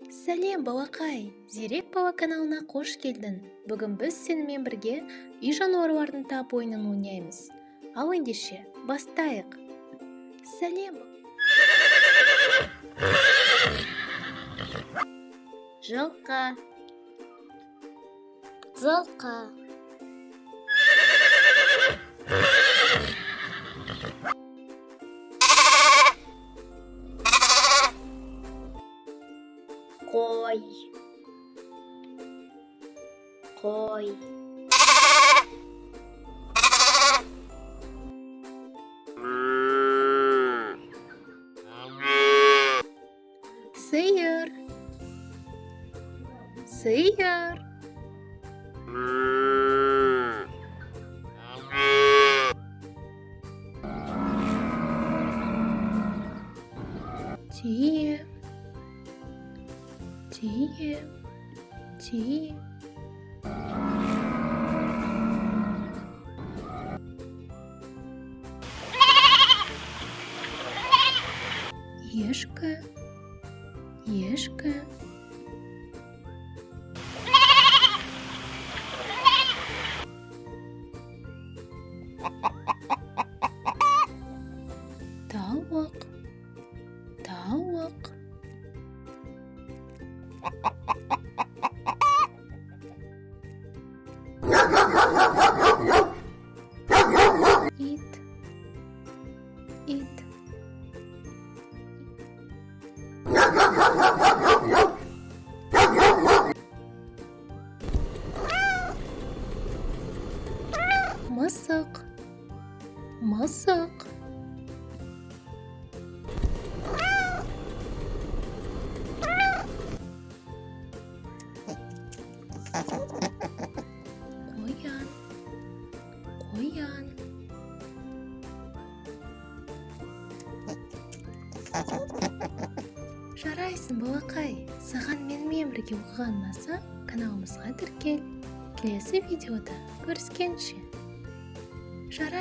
Сәлем балақай, Зерек бала каналына қош келдің. Бүгін біз сенімен бірге үй жануарларын тап ойынын ойнаймыз. Ал ендеше, бастайық. Сәлем. Жылқы. Жылқы. Қой. Қой. Сиыр. Сиыр. Тие. Тие. Тие. Ешка. Ешка. Тауық. Тауық. Ит. Ит. Мысық. Мысық. Қоян. Қоян. Жарайсың балақай, саған менімен бірге оқыған ұнаса, каналымызға тіркел. Келесі видеода көріскенше. Жарай.